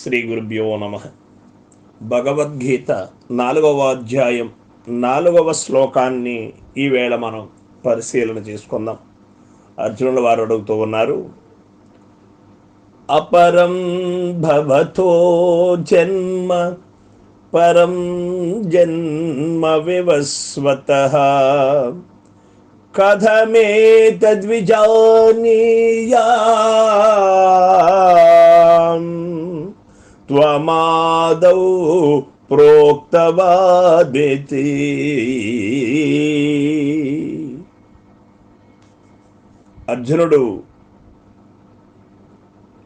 శ్రీ గురుభ్యో నమ. భగవద్గీత 4వ అధ్యాయం 4వ శ్లోకాన్ని ఈవేళ మనం పరిశీలన చేసుకుందాం. అర్జునుల వారు అడుగుతూ ఉన్నారు, అపరం భవతో జన్మ పరం జన్మ వివస్వతః కథమేతద్విజానీయామ్ త్వమాదౌ ప్రోక్తవాదితి. అర్జునుడు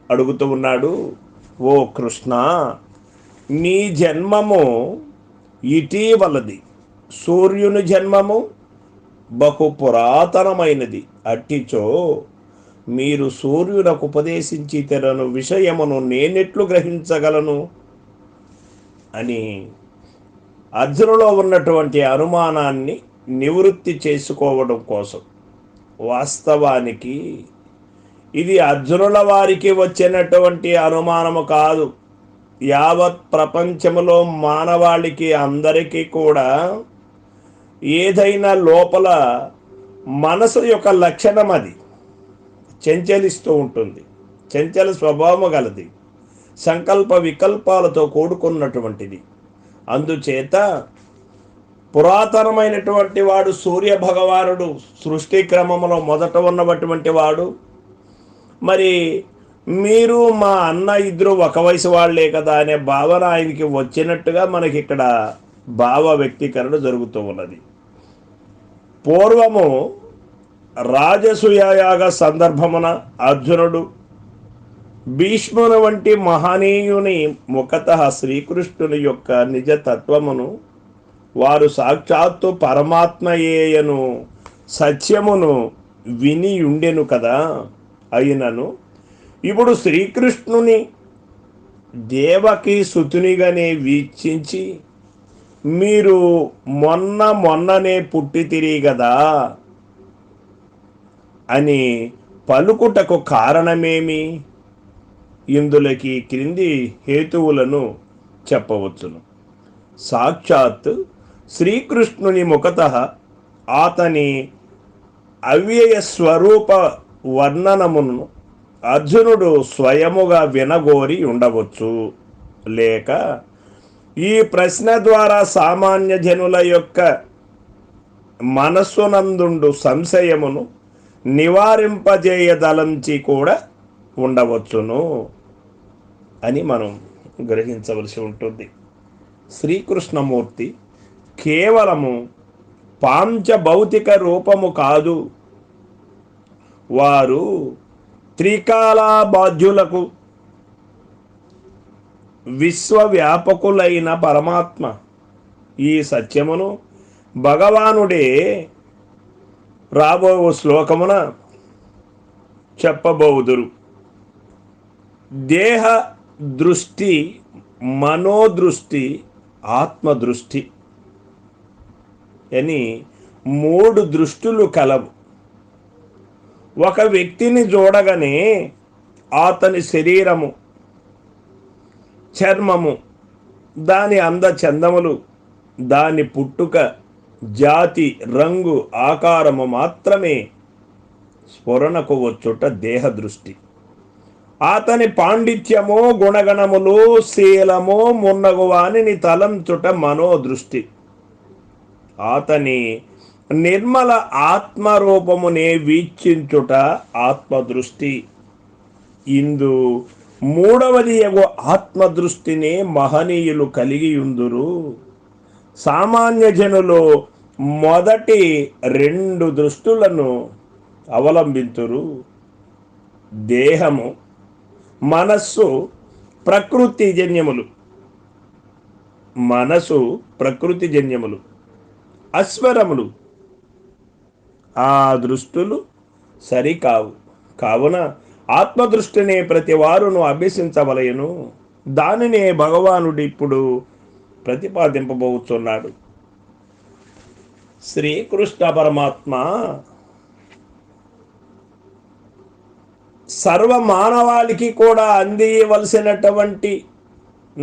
అడుగుతూ ఉన్నాడు, ఓ కృష్ణ, నీ జన్మము ఇటీవలది. సూర్యుని జన్మము బహు పురాతనమైనది. అట్టిచో మీరు సూర్యునకు ఉపదేశించి తెరను విషయమును నేనెట్లు గ్రహించగలను అని అర్జునులో ఉన్నటువంటి అనుమానాన్ని నివృత్తి చేసుకోవడం కోసం. వాస్తవానికి ఇది అర్జునుల వారికి వచ్చినటువంటి అనుమానము కాదు. యావత్ ప్రపంచములో మానవాళికి అందరికీ కూడా ఏదైనా లోపల మనసు యొక్క లక్షణం అది చంచలిస్తూ ఉంటుంది. చంచల స్వభావము గలది, సంకల్ప వికల్పాలతో కూడుకున్నటువంటిది. అందుచేత పురాతనమైనటువంటి వాడు సూర్య భగవానుడు, సృష్టి క్రమంలో మొదట ఉన్నటువంటి వాడు. మరి మీరు మా అన్న ఇద్దరు ఒక వయసు వాళ్లే కదా అనే భావన ఆయనకి వచ్చినట్టుగా మనకి ఇక్కడ భావ వ్యక్తీకరణ జరుగుతూ ఉన్నది. పూర్వము రాజసూయాగ సందర్భమున అర్జునుడు భీష్ముని వంటి మహనీయుని ముఖతః శ్రీకృష్ణుని యొక్క నిజతత్వమును, వారు సాక్షాత్తు పరమాత్మయేయను సత్యమును విని ఉండెను కదా. అయినను ఇప్పుడు శ్రీకృష్ణుని దేవకి సుతునిగానే వీక్షించి, మీరు మొన్ననే పుట్టితిరి కదా అని పలుకుటకు కారణమేమి? ఇందులోకి క్రింది హేతువులను చెప్పవచ్చును. సాక్షాత్ శ్రీకృష్ణుని ముఖతః అతని అవ్యయ స్వరూప వర్ణనమును అర్జునుడు స్వయముగా వినగోరి ఉండవచ్చు. లేక ఈ ప్రశ్న ద్వారా సామాన్య జనుల యొక్క మనస్సునందుండు సంశయమును నివారింపజేయదలంచి కూడా ఉండవచ్చును అని మనం గ్రహించవలసి ఉంటుంది. శ్రీకృష్ణమూర్తి కేవలము పాంచభౌతిక రూపము కాదు. వారు త్రికాలాబాధ్యులకు విశ్వవ్యాపకులైన పరమాత్మ. ఈ సత్యమును భగవానుడే రాబో శ్లోకమున చెప్పబోదురు. దేహ దృష్టి, మనోదృష్టి, ఆత్మదృష్టి అని 3 దృష్టులు కలవు. ఒక వ్యక్తిని చూడగానే అతని శరీరము, చర్మము, దాని అందచందములు, దాని పుట్టుక, జాతి, రంగు, ఆకారము మాత్రమే స్ఫురణకు వచ్చుట దేహ దృష్టి. అతని పాండిత్యమో, గుణగణములు, శీలమో మున్నగువానిని తలంచుట మనోదృష్టి. అతని నిర్మల ఆత్మరూపమునే వీక్షించుట ఆత్మదృష్టి. ఇందు 3వది ఆత్మదృష్టినే మహనీయులు కలిగి ఉందురు. సామాన్య జనులు మొదటి 2 దృష్టులను అవలంబింతురు. దేహము, మనస్సు ప్రకృతిజన్యములు. మనసు ప్రకృతిజన్యములు, అస్వరములు. ఆ దృష్టులు సరికావు. కావున ఆత్మదృష్టినే ప్రతి వారును అభ్యసించవలయను. దానినే భగవానుడు ఇప్పుడు ప్రతిపాదింపబోతున్నాడు. శ్రీకృష్ణ పరమాత్మ సర్వ మానవాళికి కూడా అందియవలసినటువంటి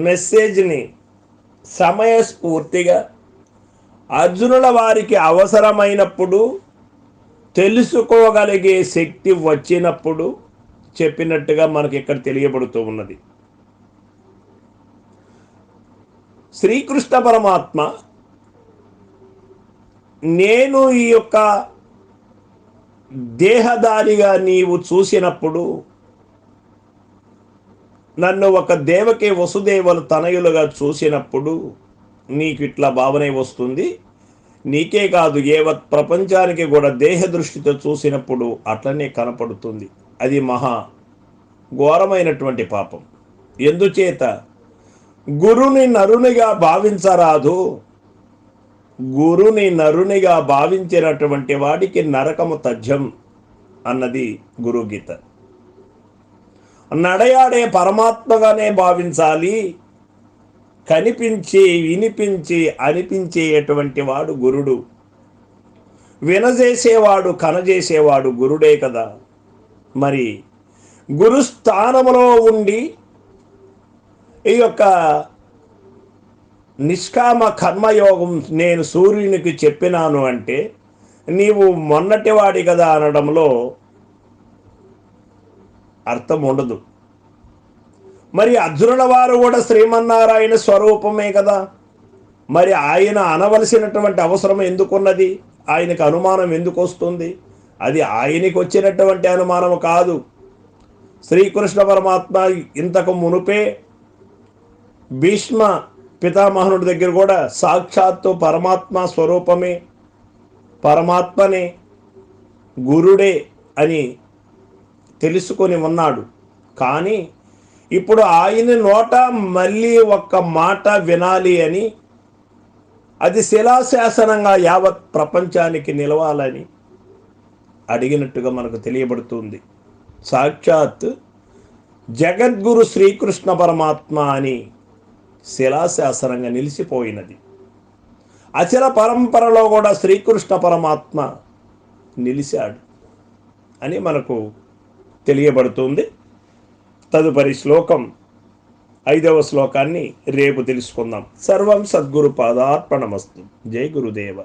మెసేజ్ని సమయస్ఫూర్తిగా అర్జునుల వారికి అవసరమైనప్పుడు తెలుసుకోగలిగే శక్తి వచ్చినప్పుడు చెప్పినట్టుగా మనకి ఇక్కడ తెలియబడుతూ ఉన్నది. శ్రీకృష్ణ పరమాత్మ నేను ఈ యొక్క దేహదారిగా నీవు చూసినప్పుడు నన్ను ఒక దేవకి వసుదేవులు తనయులుగా చూసినప్పుడు నీకు ఇట్లా భావనే వస్తుంది. నీకే కాదు యావత్ ప్రపంచానికి కూడా దేహ దృష్టితో చూసినప్పుడు అట్లనే కనపడుతుంది. అది మహా ఘోరమైనటువంటి పాపం. ఎందుచేత గురుని నరునిగా భావించరాదు. గురుని నరునిగా భావించినటువంటి వాడికి నరకము తథ్యం అన్నది గురుగీత. నడయాడే పరమాత్మగానే భావించాలి. కనిపించి వినిపించి అనిపించేటువంటి వాడు గురుడు. వినజేసేవాడు కనజేసేవాడు గురుడే కదా. మరి గురుస్థానములో ఉండి ఈ యొక్క నిష్కామ కర్మయోగం నేను సూర్యునికి చెప్పినాను అంటే నీవు మొన్నటివాడి కదా అనడంలో అర్థం ఉండదు. మరి అర్జునుల వారు కూడా శ్రీమన్నారాయణ స్వరూపమే కదా. మరి ఆయన అనవలసినటువంటి అవసరం ఎందుకున్నది? ఆయనకు అనుమానం ఎందుకు వస్తుంది? అది ఆయనకి వచ్చినటువంటి అనుమానం కాదు. శ్రీకృష్ణ పరమాత్మ ఇంతకు మునుపే భీష్మ పితామహనుడి దగ్గర కూడా సాక్షాత్తు పరమాత్మ స్వరూపమే, పరమాత్మనే, గురుడే అని తెలుసుకొని ఉన్నాడు. కానీ ఇప్పుడు ఆయన నోట మళ్ళీ ఒక్క మాట వినాలి అని, అది శిలాశాసనంగా యావత్ ప్రపంచానికి నిలవాలని అడిగినట్టుగా మనకు తెలియబడుతుంది. సాక్షాత్ జగద్గురు శ్రీకృష్ణ పరమాత్మ అని శిలాశాసనంగా నిలిచిపోయినది. అచల పరంపరలో కూడా శ్రీకృష్ణ పరమాత్మ నిలిచాడు అని మనకు తెలియబడుతుంది. తదుపరి శ్లోకం 5వ శ్లోకాన్ని రేపు తెలుసుకుందాం. సర్వం సద్గురు పాదార్పణమస్తు. జై గురుదేవ.